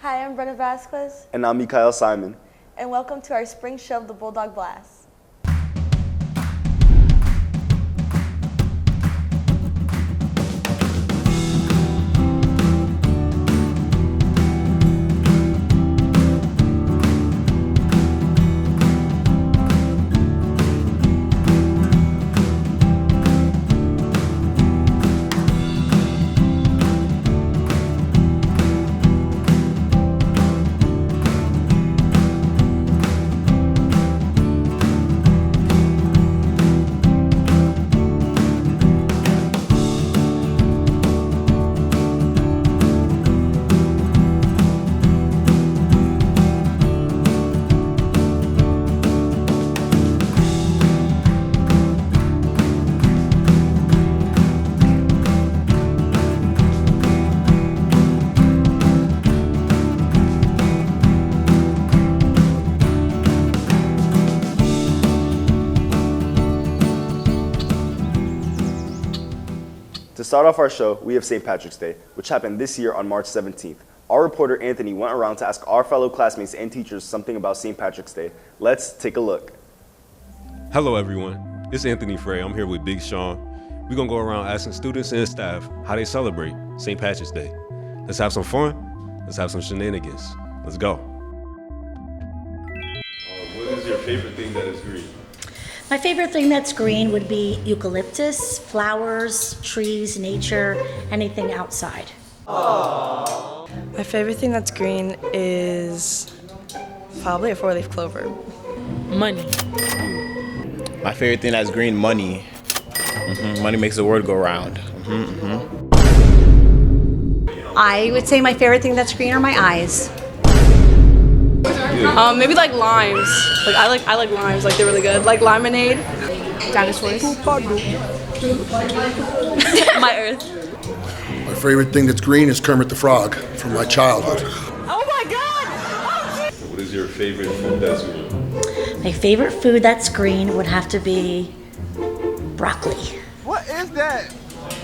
Hi, I'm Brenna Vasquez. And I'm Mikhail Simon. And welcome to our spring show of the Bulldog Blast. To start off our show, we have St. Patrick's Day, which happened this year on March 17th. Our reporter Anthony went around to ask our fellow classmates and teachers something about St. Patrick's Day. Let's take a look. Hello everyone, it's Anthony Frey. I'm here with Big Sean. We're gonna go around asking students and staff how they celebrate St. Patrick's Day. Let's have some fun, let's have some shenanigans. Let's go. What is your favorite thing that is green? My favorite thing that's green would be eucalyptus, flowers, trees, nature, anything outside. Aww. My favorite thing that's green is probably a four-leaf clover. Money. My favorite thing that's green, money. Money makes the world go round. I would say my favorite thing that's green are my eyes. Maybe like limes. I like limes. Like they're really good. Like lemonade. Dinosaurs. My earth. My favorite thing that's green is Kermit the Frog from my childhood. Oh my God! What is your favorite food that's green? My favorite food that's green would have to be broccoli. What is that?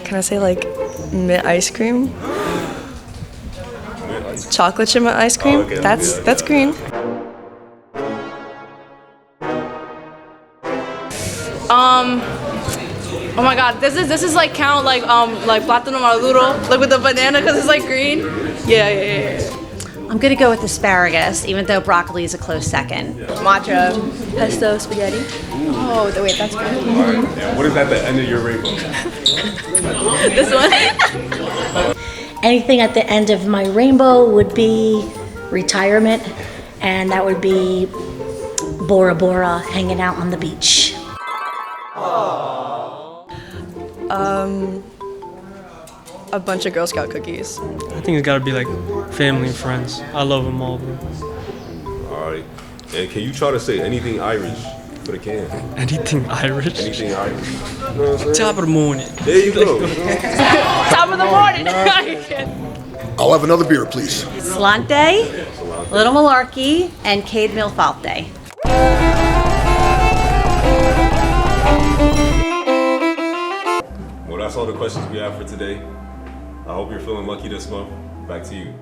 Can I say like mint ice cream? Chocolate chip ice cream. Oh, okay, that's green. Oh my God, this is like count like plátano maduro, like with the banana because it's like green. Yeah. I'm gonna go with asparagus, even though broccoli is a close second. Matcha, pesto, spaghetti. Oh, wait, that's good. All right. And what is at the end of your rainbow? This one. Anything at the end of my rainbow would be retirement, and that would be Bora Bora hanging out on the beach. A bunch of Girl Scout cookies. I think it's gotta be like family and friends. I love them all, bro. All right. And can you try to say anything Irish for the can? Anything Irish? Anything Irish. You know what I'm saying? Top of the morning. There you go. Top of the morning. I'll have another beer, please. Slante, Little Malarkey, and Cade Milfalte. Well, that's all the questions we have for today. I hope you're feeling lucky this month. Back to you.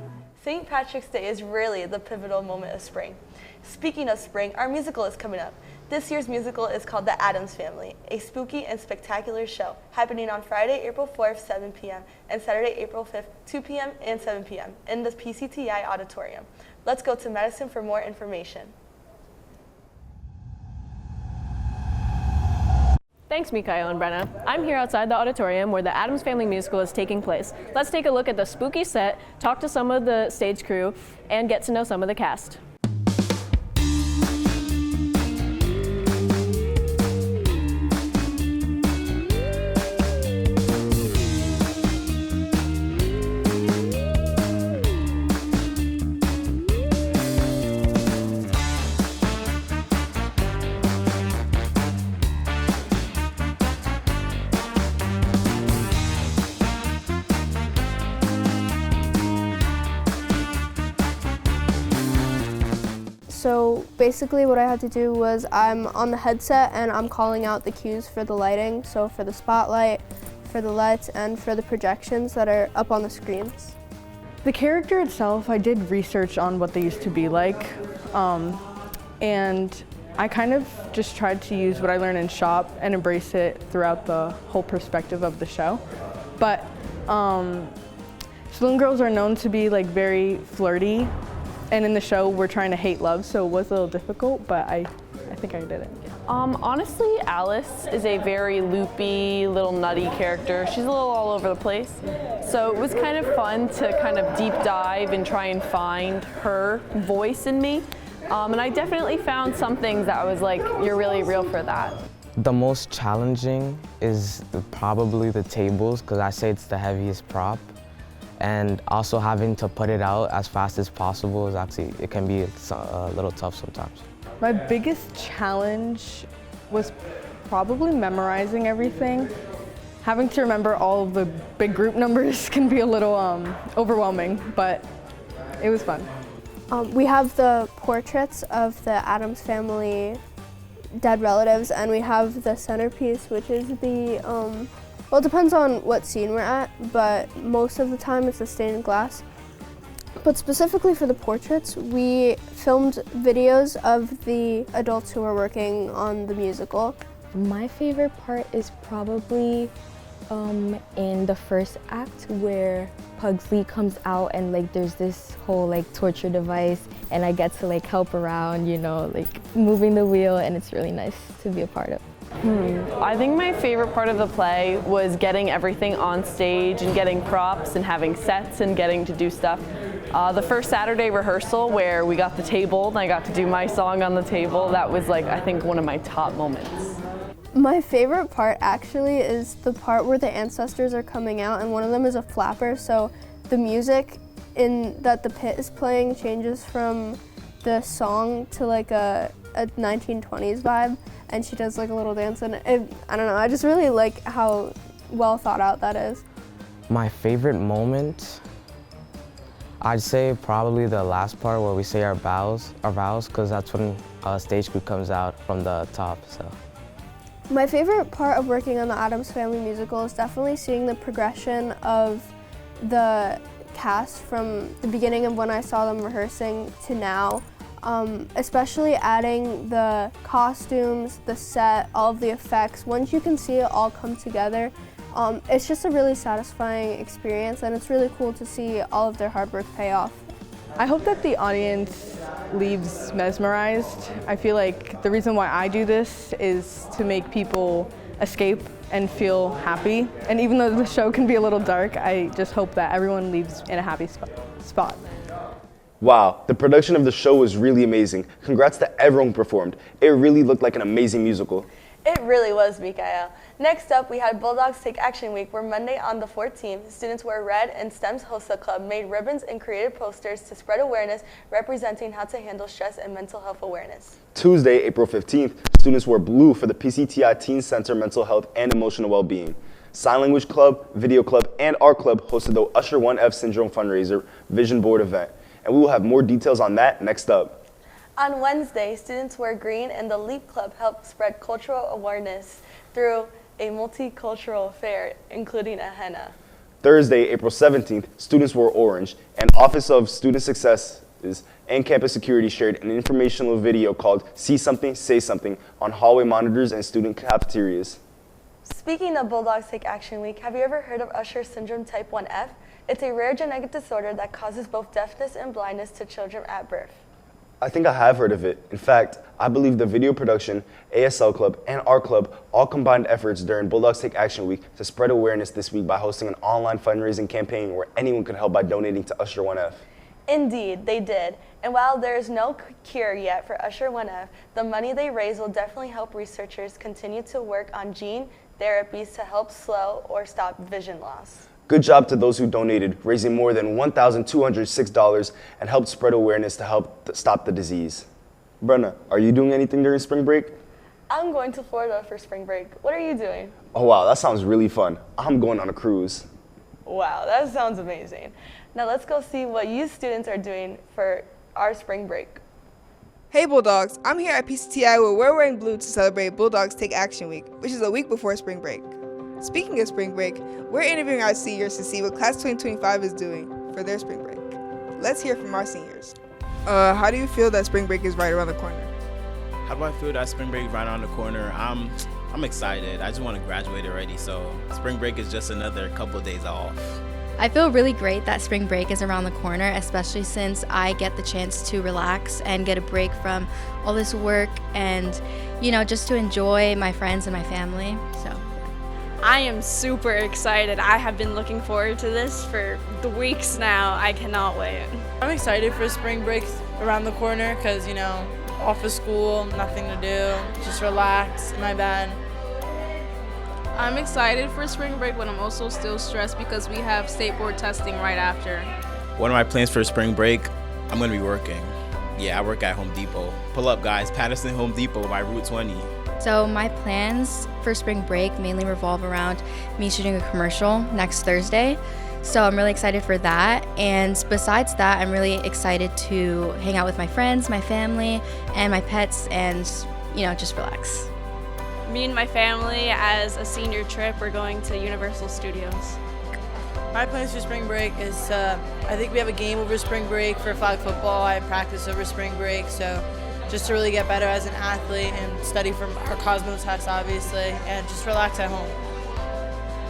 St. Patrick's Day is really the pivotal moment of spring. Speaking of spring, our musical is coming up. This year's musical is called The Addams Family, a spooky and spectacular show happening on Friday, April 4th, 7 p.m. and Saturday, April 5th, 2 p.m. and 7 p.m. in the PCTI auditorium. Let's go to Madison for more information. Thanks, Mikhail and Brenna. I'm here outside the auditorium where the Addams Family musical is taking place. Let's take a look at the spooky set, talk to some of the stage crew, and get to know some of the cast. So basically what I had to do was I'm on the headset and I'm calling out the cues for the lighting, so for the spotlight, for the lights, and for the projections that are up on the screens. The character itself, I did research on what they used to be like, and I kind of just tried to use what I learned in shop and embrace it throughout the whole perspective of the show. But saloon girls are known to be like very flirty, and in the show we're trying to hate love, so it was a little difficult, but I think I did it. Honestly, Alice is a very loopy, little nutty character. She's a little all over the place. So it was kind of fun to kind of deep dive and try and find her voice in me. And I definitely found some things that I was like, you're really real for that. The most challenging is probably the tables, because I say it's the heaviest prop. And also having to put it out as fast as possible is actually, it can be a little tough sometimes. My biggest challenge was probably memorizing everything. Having to remember all of the big group numbers can be a little overwhelming, but it was fun. We have the portraits of the Addams family dead relatives, and we have the centerpiece, which is the, well, it depends on what scene we're at, but most of the time it's the stained glass. But specifically for the portraits, we filmed videos of the adults who were working on the musical. My favorite part is probably in the first act where Pugsley comes out and like there's this whole like torture device, and I get to like help around, you know, like moving the wheel, and it's really nice to be a part of. I think my favorite part of the play was getting everything on stage and getting props and having sets and getting to do stuff. The first Saturday rehearsal where we got the table and I got to do my song on the table, that was like, I think, one of my top moments. My favorite part actually is the part where the ancestors are coming out, and one of them is a flapper, so the music that the pit is playing changes from the song to like a 1920s vibe, and she does like a little dance, and I don't know, I just really like how well thought out that is. My favorite moment, I'd say probably the last part where we say our vows, because that's when stage crew comes out from the top. So. My favorite part of working on the Addams Family musical is definitely seeing the progression of the cast from the beginning of when I saw them rehearsing to now. Especially adding the costumes, the set, all of the effects. Once you can see it all come together, it's just a really satisfying experience, and it's really cool to see all of their hard work pay off. I hope that the audience leaves mesmerized. I feel like the reason why I do this is to make people escape and feel happy. And even though the show can be a little dark, I just hope that everyone leaves in a happy spot. Wow, the production of the show was really amazing. Congrats to everyone who performed. It really looked like an amazing musical. It really was, Mikael. Next up, we had Bulldogs Take Action Week, where Monday on the 14th, students wore red and STEM's HOSA Club made ribbons and created posters to spread awareness representing how to handle stress and mental health awareness. Tuesday, April 15th, students wore blue for the PCTI Teen Center Mental Health and Emotional Wellbeing. Sign Language Club, Video Club, and Art Club hosted the Usher 1F Syndrome fundraiser Vision Board event. And we will have more details on that next up. On Wednesday, students wore green and the LEAP Club helped spread cultural awareness through a multicultural fair, including a henna. Thursday, April 17th, students wore orange, and Office of Student Successes and Campus Security shared an informational video called See Something, Say Something on hallway monitors and student cafeterias. Speaking of Bulldogs Take Action Week, have you ever heard of Usher Syndrome Type 1F? It's a rare genetic disorder that causes both deafness and blindness to children at birth. I think I have heard of it. In fact, I believe the video production, ASL Club, and Art Club all combined efforts during Bulldogs Take Action Week to spread awareness this week by hosting an online fundraising campaign where anyone could help by donating to Usher 1F. Indeed, they did. And while there is no cure yet for Usher 1F, the money they raise will definitely help researchers continue to work on gene therapies to help slow or stop vision loss. Good job to those who donated, raising more than $1,206 and helped spread awareness to help stop the disease. Brenna, are you doing anything during spring break? I'm going to Florida for spring break. What are you doing? Oh wow, that sounds really fun. I'm going on a cruise. Wow, that sounds amazing. Now let's go see what you students are doing for our spring break. Hey Bulldogs, I'm here at PCTI where we're wearing blue to celebrate Bulldogs Take Action Week, which is a week before spring break. Speaking of spring break, we're interviewing our seniors to see what Class 2025 is doing for their spring break. let's hear from our seniors. How do you feel that spring break is right around the corner? How do I feel that spring break is right around the corner? I'm excited. I just want to graduate already, so spring break is just another couple of days off. I feel really great that spring break is around the corner, especially since I get the chance to relax and get a break from all this work and, just to enjoy my friends and my family. So I am super excited. I have been looking forward to this for the weeks now. I cannot wait. I'm excited for spring break around the corner because, off of school, nothing to do, just relax in my bed. I'm excited for spring break, but I'm also still stressed because we have state board testing right after. One of my plans for spring break, I'm going to be working. Yeah, I work at Home Depot. Pull up, guys, Patterson Home Depot by Route 20. So my plans for spring break mainly revolve around me shooting a commercial next Thursday. So I'm really excited for that. And besides that, I'm really excited to hang out with my friends, my family, and my pets and, just relax. Me and my family, as a senior trip, we're going to Universal Studios. My plans for spring break is, I think we have a game over spring break for flag football. I practice over spring break, so just to really get better as an athlete and study for our Cosmo test, obviously, and just relax at home.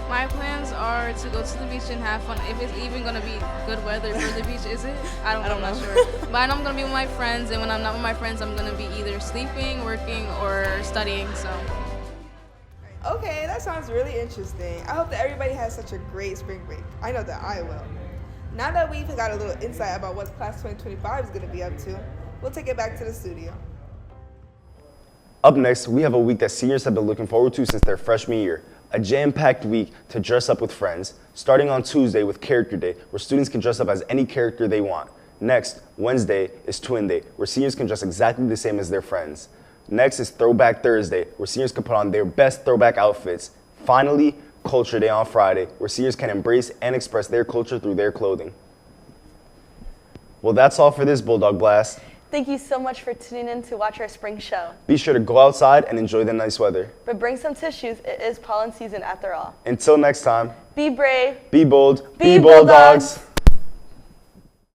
My plans are to go to the beach and have fun. If it's even going to be good weather for the beach, is it? I'm not sure. But I'm going to be with my friends, and when I'm not with my friends, I'm going to be either sleeping, working, or studying. So. Okay, that sounds really interesting. I hope that everybody has such a great spring break. I know that I will. Now that we've got a little insight about what Class 2025 is going to be up to, we'll take it back to the studio. Up next, we have a week that seniors have been looking forward to since their freshman year. A jam-packed week to dress up with friends, starting on Tuesday with Character Day, where students can dress up as any character they want. Next, Wednesday is Twin Day, where seniors can dress exactly the same as their friends. Next is Throwback Thursday, where seniors can put on their best throwback outfits. Finally, Culture Day on Friday, where seniors can embrace and express their culture through their clothing. Well, that's all for this Bulldog Blast. Thank you so much for tuning in to watch our spring show. Be sure to go outside and enjoy the nice weather. But bring some tissues, it is pollen season after all. Until next time, be brave, be bold, be Bulldogs.